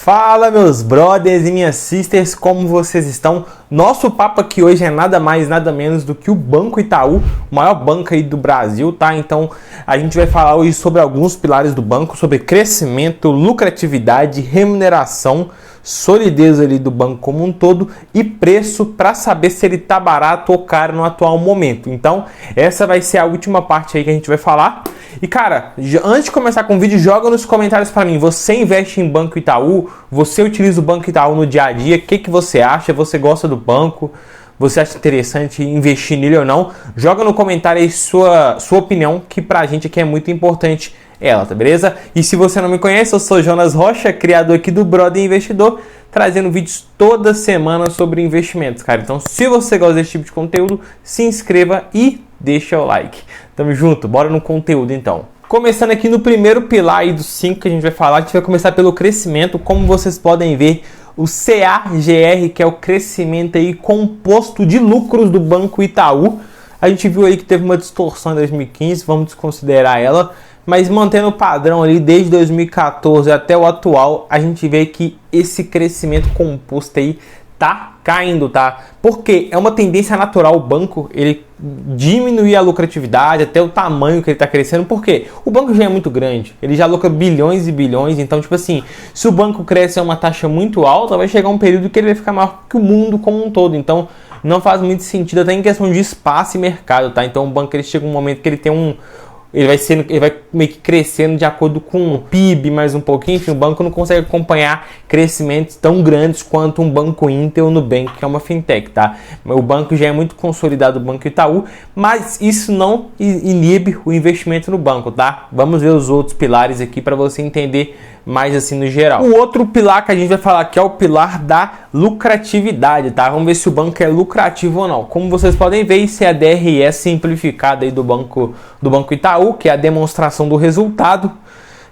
Fala, meus brothers e minhas sisters, como vocês estão? Nosso papo aqui hoje é nada mais, nada menos do que o Banco Itaú, o maior banco aí do Brasil, tá? Então, a gente vai falar hoje sobre alguns pilares do banco, sobre crescimento, lucratividade, remuneração, solidez ali do banco como um todo e preço para saber se ele tá barato ou caro no atual momento. Então, essa vai ser a última parte aí que a gente vai falar. E cara, antes de começar com o vídeo, joga nos comentários para mim, você investe em Banco Itaú? Você utiliza o Banco Itaú no dia a dia? O que você acha? Você gosta do banco? Você acha interessante investir nele ou não? Joga no comentário aí sua opinião, que pra gente aqui é muito importante ela, tá beleza? E se você não me conhece, eu sou Jonas Rocha, criador aqui do Brother Investidor, trazendo vídeos toda semana sobre investimentos, cara. Então, se você gosta desse tipo de conteúdo, se inscreva e deixa o like. Tamo junto, bora no conteúdo então. Começando aqui no primeiro pilar aí dos 5 que a gente vai falar, a gente vai começar pelo crescimento. Como vocês podem ver, o CAGR, que é o crescimento aí composto de lucros do Banco Itaú, a gente viu aí que teve uma distorção em 2015, vamos desconsiderar ela, mas mantendo o padrão ali desde 2014 até o atual, a gente vê que esse crescimento composto aí tá caindo, tá? Porque é uma tendência natural o banco, ele diminuir a lucratividade, até o tamanho que ele tá crescendo, porque o banco já é muito grande, ele já lucra bilhões e bilhões, então tipo assim, se o banco cresce a uma taxa muito alta, vai chegar um período que ele vai ficar maior que o mundo como um todo, então não faz muito sentido até em questão de espaço e mercado, tá? Então o banco ele chega um momento que ele tem ele vai meio que crescendo de acordo com o PIB mais um pouquinho. Enfim, o banco não consegue acompanhar crescimentos tão grandes quanto um Banco Inter ou Nubank, que é uma fintech, tá? O banco já é muito consolidado, o Banco Itaú, mas isso não inibe o investimento no banco, tá? Vamos ver os outros pilares aqui para você entender mais assim no geral. O outro pilar que a gente vai falar aqui é o pilar da lucratividade, tá? Vamos ver se o banco é lucrativo ou não. Como vocês podem ver, isso é a DRE simplificada aí do Banco Itaú, que é a demonstração do resultado.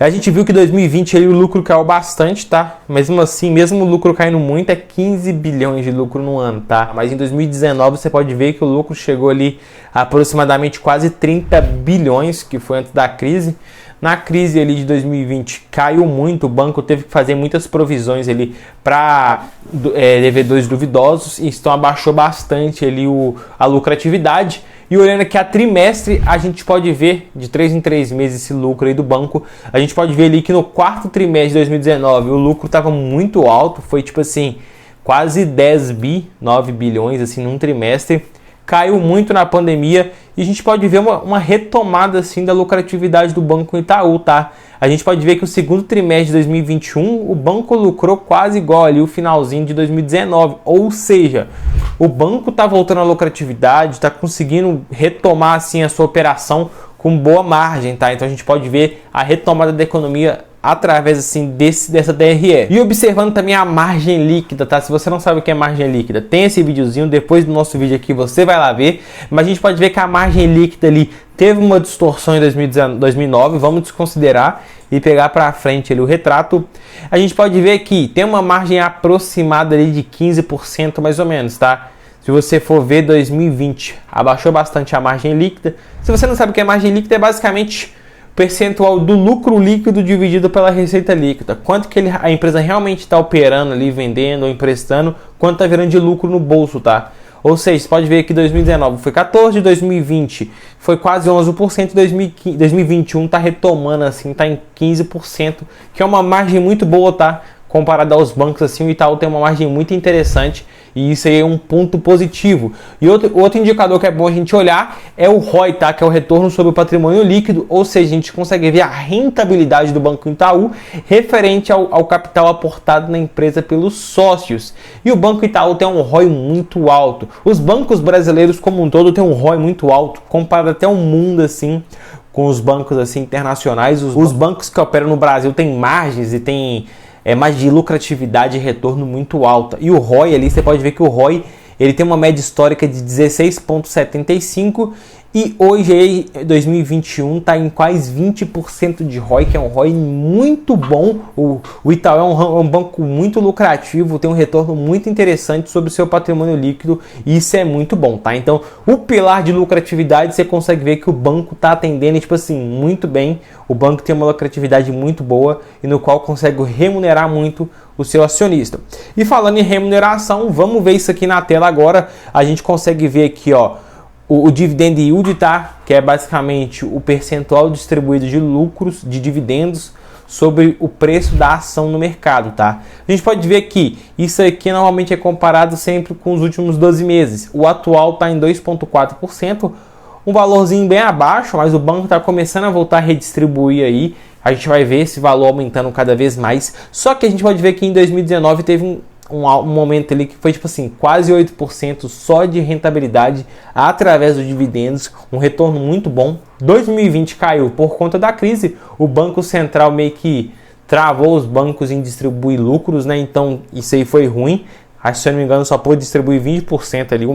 A gente viu que em 2020 aí o lucro caiu bastante, tá? Mesmo assim, mesmo o lucro caindo muito, é 15 bilhões de lucro no ano, tá? Mas em 2019 você pode ver que o lucro chegou ali a aproximadamente quase 30 bilhões, que foi antes da crise. Na crise ali de 2020 caiu muito, o banco teve que fazer muitas provisões ali para devedores duvidosos, e então abaixou bastante ali a lucratividade. E olhando aqui a trimestre, a gente pode ver de 3 em 3 meses esse lucro aí do banco. A gente pode ver ali que no quarto trimestre de 2019 o lucro estava muito alto, foi tipo assim, quase 9 bilhões assim num trimestre. Caiu muito na pandemia e a gente pode ver uma retomada assim da lucratividade do Banco Itaú, tá? A gente pode ver que o segundo trimestre de 2021 o banco lucrou quase igual ali o finalzinho de 2019, ou seja, o banco tá voltando à lucratividade, tá conseguindo retomar assim a sua operação com boa margem, tá? Então a gente pode ver a retomada da economia através assim dessa DRE. E observando também a margem líquida, tá? Se você não sabe o que é margem líquida, tem esse videozinho, depois do nosso vídeo aqui você vai lá ver, mas a gente pode ver que a margem líquida ali teve uma distorção em 2009, vamos desconsiderar e pegar para frente ali o retrato. A gente pode ver que tem uma margem aproximada ali de 15% mais ou menos, tá? Se você for ver 2020, abaixou bastante a margem líquida. Se você não sabe o que é margem líquida, é basicamente percentual do lucro líquido dividido pela receita líquida. Quanto que a empresa realmente está operando ali, vendendo ou emprestando, quanto está virando de lucro no bolso, tá? Ou seja, você pode ver que 2019 foi 14%, 2020 foi quase 11%, 2021 está retomando assim, está em 15%, que é uma margem muito boa, tá? Comparado aos bancos, assim, o Itaú tem uma margem muito interessante e isso aí é um ponto positivo. E outro indicador que é bom a gente olhar é o ROI, tá? Que é o retorno sobre o patrimônio líquido, ou seja, a gente consegue ver a rentabilidade do Banco Itaú referente ao capital aportado na empresa pelos sócios. E o Banco Itaú tem um ROI muito alto. Os bancos brasileiros como um todo têm um ROI muito alto, comparado até o mundo, assim, com os bancos assim internacionais. Os bancos que operam no Brasil têm margens e têm margem de lucratividade e retorno muito alta. E o ROI ali, você pode ver que o ROI ele tem uma média histórica de 16,75 E hoje aí, 2021, está em quase 20% de ROI, que é um ROI muito bom. O Itaú é um banco muito lucrativo, tem um retorno muito interessante sobre o seu patrimônio líquido, e isso é muito bom, tá? Então, o pilar de lucratividade, você consegue ver que o banco está atendendo, tipo assim, muito bem. O banco tem uma lucratividade muito boa e no qual consegue remunerar muito o seu acionista. E falando em remuneração, vamos ver isso aqui na tela agora. A gente consegue ver aqui, ó, o dividend yield, tá? Que é basicamente o percentual distribuído de lucros, de dividendos, sobre o preço da ação no mercado, tá? A gente pode ver que isso aqui normalmente é comparado sempre com os últimos 12 meses. O atual está em 2,4%, um valorzinho bem abaixo, mas o banco está começando a voltar a redistribuir aí. A gente vai ver esse valor aumentando cada vez mais. Só que a gente pode ver que em 2019 teve um momento ali que foi tipo assim, quase 8% só de rentabilidade através dos dividendos, um retorno muito bom. 2020 caiu por conta da crise, o Banco Central meio que travou os bancos em distribuir lucros, né? Então isso aí foi ruim. Acho que, se eu não me engano, só pôde distribuir 20% ali, o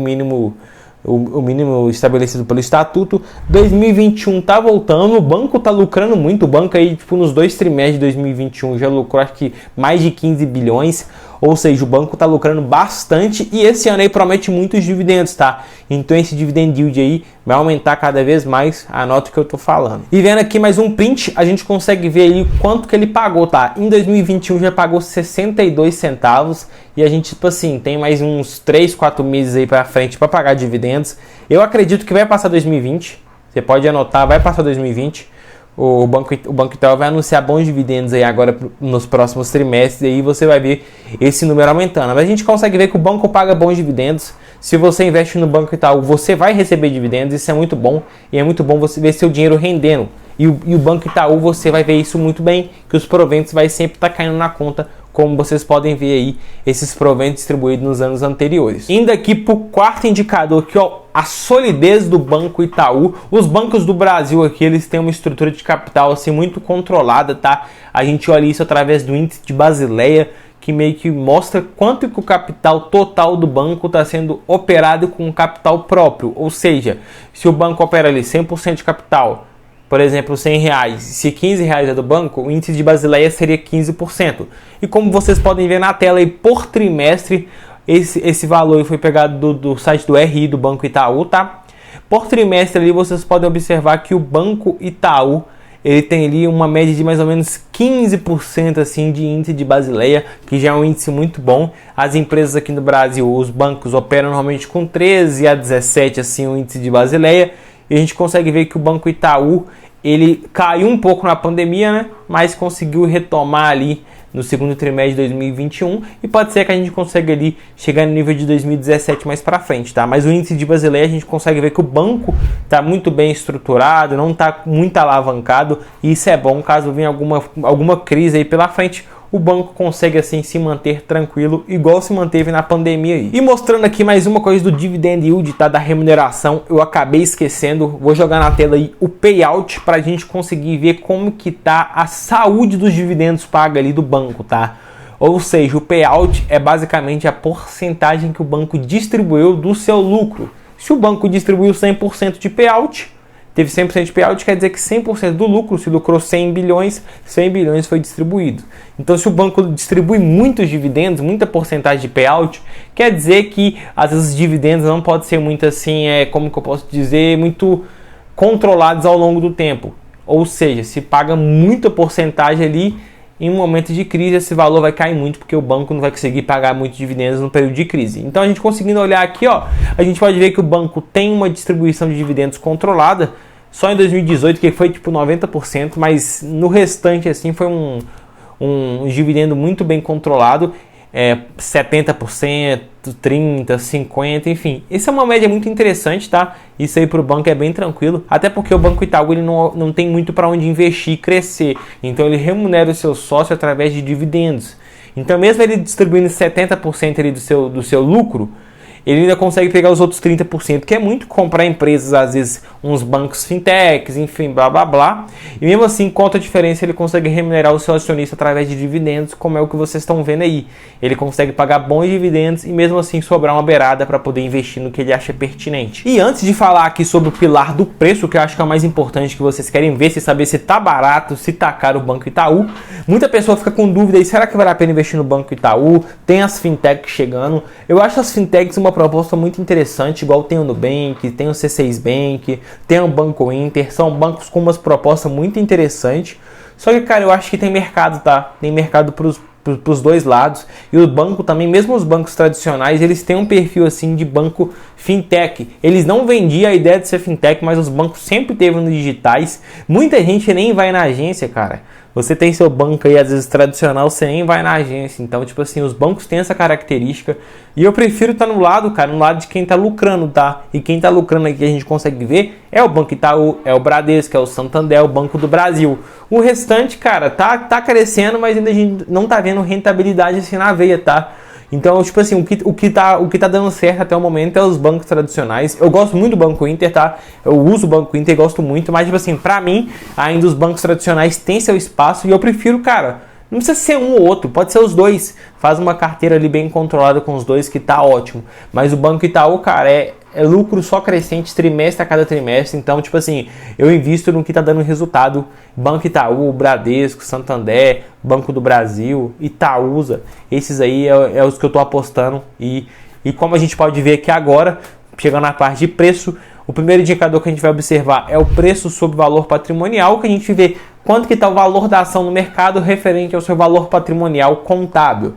mínimo estabelecido pelo estatuto. 2021 tá voltando, o banco tá lucrando muito. O banco aí, tipo, nos 2 trimestres de 2021 já lucrou acho que mais de 15 bilhões. Ou seja, o banco está lucrando bastante e esse ano aí promete muitos dividendos, tá? Então esse dividend yield aí vai aumentar cada vez mais, anota o que eu tô falando. E vendo aqui mais um print, a gente consegue ver aí quanto que ele pagou, tá? Em 2021 já pagou 62 centavos e a gente, tipo assim, tem mais uns 3, 4 meses aí para frente para pagar dividendos. Eu acredito que vai passar 2020, você pode anotar, vai passar 2020. O Banco Itaú vai anunciar bons dividendos aí agora nos próximos trimestres, e aí você vai ver esse número aumentando. Mas a gente consegue ver que o banco paga bons dividendos. Se você investe no Banco Itaú, você vai receber dividendos, isso é muito bom. E é muito bom você ver seu dinheiro rendendo. E o Banco Itaú, você vai ver isso muito bem, que os proventos vai sempre estar caindo na conta, como vocês podem ver aí, esses proventos distribuídos nos anos anteriores. Indo aqui para o quarto indicador, que ó, a solidez do Banco Itaú. Os bancos do Brasil aqui, eles têm uma estrutura de capital assim muito controlada, tá? A gente olha isso através do índice de Basileia, que meio que mostra quanto que o capital total do banco está sendo operado com capital próprio. Ou seja, se o banco opera ali 100% de capital, por exemplo, R$100, se R$15 é do banco, o índice de Basileia seria 15%. E como vocês podem ver na tela aí, por trimestre, esse valor foi pegado do site do RI do Banco Itaú, tá? Por trimestre ali vocês podem observar que o Banco Itaú, ele tem ali uma média de mais ou menos 15% assim de índice de Basileia, que já é um índice muito bom. As empresas aqui no Brasil, os bancos operam normalmente com 13 a 17 assim o índice de Basileia. E a gente consegue ver que o Banco Itaú, ele caiu um pouco na pandemia, né? Mas conseguiu retomar ali no segundo trimestre de 2021 e pode ser que a gente consiga ali chegar no nível de 2017 mais para frente, tá? Mas o índice de Basileia, a gente consegue ver que o banco está muito bem estruturado, não está muito alavancado, e isso é bom. Caso venha alguma crise aí pela frente, o banco consegue assim se manter tranquilo, igual se manteve na pandemia aí. E mostrando aqui mais uma coisa do dividend yield, tá? Da remuneração, eu acabei esquecendo, vou jogar na tela aí o payout para a gente conseguir ver como que tá a saúde dos dividendos pagos ali do banco, tá? Ou seja, o payout é basicamente a porcentagem que o banco distribuiu do seu lucro. Se o banco distribuiu 100% de payout, teve 100% de payout, quer dizer que 100% do lucro, se lucrou 100 bilhões, 100 bilhões foi distribuído. Então, se o banco distribui muitos dividendos, muita porcentagem de payout, quer dizer que às vezes os dividendos não podem ser muito assim, como que eu posso dizer, muito controlados ao longo do tempo. Ou seja, se paga muita porcentagem ali, em um momento de crise esse valor vai cair muito, porque o banco não vai conseguir pagar muitos dividendos no período de crise. Então a gente conseguindo olhar aqui, ó, a gente pode ver que o banco tem uma distribuição de dividendos controlada, só em 2018 que foi tipo 90%, mas no restante assim foi um dividendo muito bem controlado, 70%, 30%, 50%, enfim. Essa é uma média muito interessante, tá? Isso aí para o banco é bem tranquilo, até porque o Banco Itaú ele não tem muito para onde investir e crescer, então ele remunera o seu sócio através de dividendos. Então mesmo ele distribuindo 70% ali do seu lucro, ele ainda consegue pegar os outros 30%, que é muito comprar empresas, às vezes uns bancos fintechs, enfim, blá blá blá. E mesmo assim, quanto a diferença, ele consegue remunerar o seu acionista através de dividendos, como é o que vocês estão vendo aí. Ele consegue pagar bons dividendos e mesmo assim sobrar uma beirada para poder investir no que ele acha pertinente. E antes de falar aqui sobre o pilar do preço, que eu acho que é o mais importante que vocês querem ver, se saber se tá barato, se tá caro o Banco Itaú, muita pessoa fica com dúvida aí, será que vale a pena investir no Banco Itaú? Tem as fintechs chegando. Eu acho as fintechs uma proposta muito interessante, igual tem o Nubank, tem o C6 Bank, tem o Banco Inter, são bancos com umas propostas muito interessantes. Só que, cara, eu acho que tem mercado, tá? Tem mercado pros dois lados. E o banco também, mesmo os bancos tradicionais, eles têm um perfil assim de banco fintech. Eles não vendiam a ideia de ser fintech, mas os bancos sempre teve nos digitais. Muita gente nem vai na agência, cara. Você tem seu banco aí, às vezes tradicional, você nem vai na agência. Então, tipo assim, os bancos têm essa característica. E eu prefiro estar no lado, cara, no lado de quem tá lucrando, tá? E quem tá lucrando aqui, a gente consegue ver, é o Banco Itaú, é o Bradesco, é o Santander, é o Banco do Brasil. O restante, cara, tá crescendo, mas ainda a gente não tá vendo rentabilidade assim na veia, tá? Então, tipo assim, o que tá dando certo até o momento é os bancos tradicionais. Eu gosto muito do Banco Inter, tá? Eu uso o Banco Inter, gosto muito, mas, tipo assim, pra mim, ainda os bancos tradicionais têm seu espaço e eu prefiro, cara, não precisa ser um ou outro, pode ser os dois. Faz uma carteira ali bem controlada com os dois que tá ótimo. Mas o Banco Itaú, cara, é lucro só crescente trimestre a cada trimestre. Então, tipo assim, eu invisto no que tá dando resultado. Banco Itaú, Bradesco, Santander, Banco do Brasil, Itaúsa. Esses aí é os que eu tô apostando. E como a gente pode ver aqui agora, chegando na parte de preço, o primeiro indicador que a gente vai observar é o preço sobre valor patrimonial, que a gente vê quanto que está o valor da ação no mercado referente ao seu valor patrimonial contábil.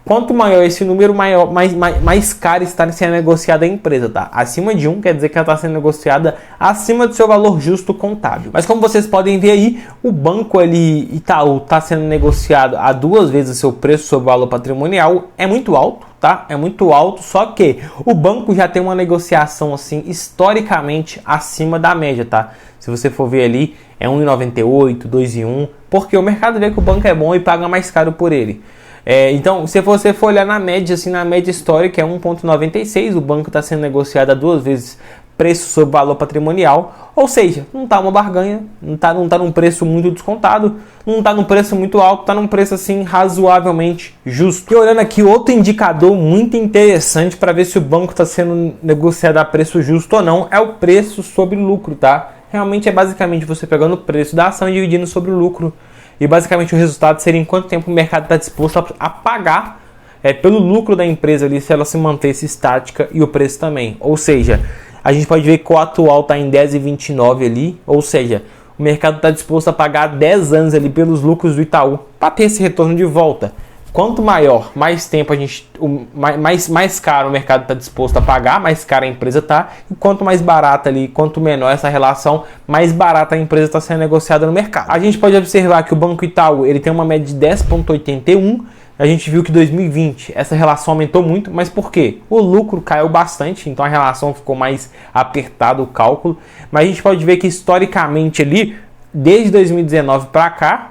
Quanto maior esse número, mais caro está sendo negociada a empresa, tá? Acima de 1 quer dizer que ela está sendo negociada acima do seu valor justo contábil. Mas como vocês podem ver aí, o banco ali, Itaú, está sendo negociado a 2 vezes o seu preço sobre valor patrimonial. É muito alto, tá? É muito alto, só que o banco já tem uma negociação assim historicamente acima da média, tá? Se você for ver ali, é 1,98, 2,1, porque o mercado vê que o banco é bom e paga mais caro por ele. Então, se você for olhar na média, assim, na média histórica é 1,96, o banco está sendo negociado a 2 vezes preço sobre valor patrimonial, ou seja, não está uma barganha, não tá num preço muito descontado, não está num preço muito alto, está num preço assim razoavelmente justo. E olhando aqui, outro indicador muito interessante para ver se o banco está sendo negociado a preço justo ou não, é o preço sobre lucro, tá? Realmente é basicamente você pegando o preço da ação e dividindo sobre o lucro. E basicamente o resultado seria em quanto tempo o mercado está disposto a pagar pelo lucro da empresa ali, se ela se mantesse estática e o preço também. Ou seja, a gente pode ver que o atual está em 10,29 ali, ou seja, o mercado está disposto a pagar 10 anos ali pelos lucros do Itaú para ter esse retorno de volta. Quanto maior, mais tempo mais caro o mercado está disposto a pagar, mais cara a empresa está. E quanto mais barata ali, quanto menor essa relação, mais barata a empresa está sendo negociada no mercado. A gente pode observar que o Banco Itaú ele tem uma média de 10,81. A gente viu que em 2020 essa relação aumentou muito, mas por quê? O lucro caiu bastante, então a relação ficou mais apertada o cálculo. Mas a gente pode ver que historicamente ali, desde 2019 para cá,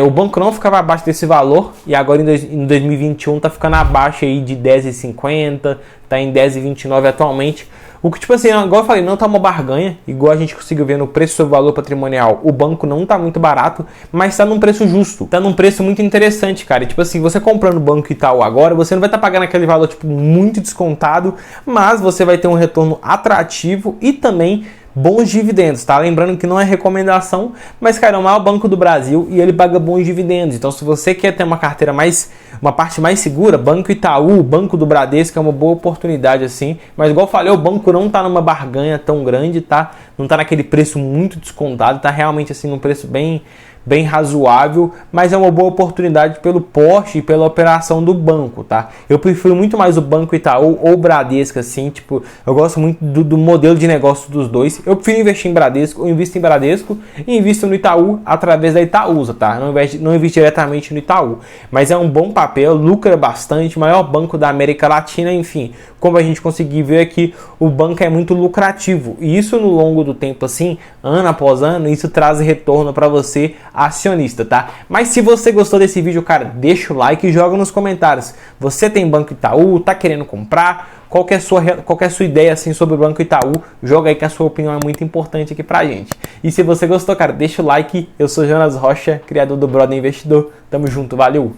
o banco não ficava abaixo desse valor e agora em 2021 tá ficando abaixo aí de 10,50, tá em 10,29 atualmente. O que, tipo assim, igual eu falei, não tá uma barganha, igual a gente conseguiu ver no preço sobre valor patrimonial. O banco não tá muito barato, mas tá num preço justo, tá num preço muito interessante, cara. E, tipo assim, você comprando o Banco Itaú agora, você não vai estar pagando aquele valor tipo muito descontado, mas você vai ter um retorno atrativo e também bons dividendos, tá? Lembrando que não é recomendação, mas, cara, é o maior banco do Brasil e ele paga bons dividendos. Então, se você quer ter uma carteira uma parte mais segura, Banco Itaú, Banco do Bradesco é uma boa oportunidade, assim. Mas, igual eu falei, o banco não tá numa barganha tão grande, tá? Não tá naquele preço muito descontado, tá realmente, assim, num preço bem razoável, mas é uma boa oportunidade pelo porte e pela operação do banco, tá? Eu prefiro muito mais o Banco Itaú ou o Bradesco, assim, tipo, eu gosto muito do modelo de negócio dos dois. Eu prefiro investir em Bradesco, eu invisto em Bradesco e invisto no Itaú através da Itaúsa, tá? Não invisto diretamente no Itaú, mas é um bom papel, lucra bastante, maior banco da América Latina, enfim, como a gente conseguir ver aqui, o banco é muito lucrativo e isso no longo do tempo, assim, ano após ano, isso traz retorno para você, acionista, tá? Mas se você gostou desse vídeo, cara, deixa o like e joga nos comentários. Você tem Banco Itaú, tá querendo comprar? qual que é a sua ideia assim sobre o Banco Itaú. Joga aí que a sua opinião é muito importante aqui pra gente. E se você gostou, cara, deixa o like. Eu sou Jonas Rocha, criador do Brother Investidor. Tamo junto, valeu!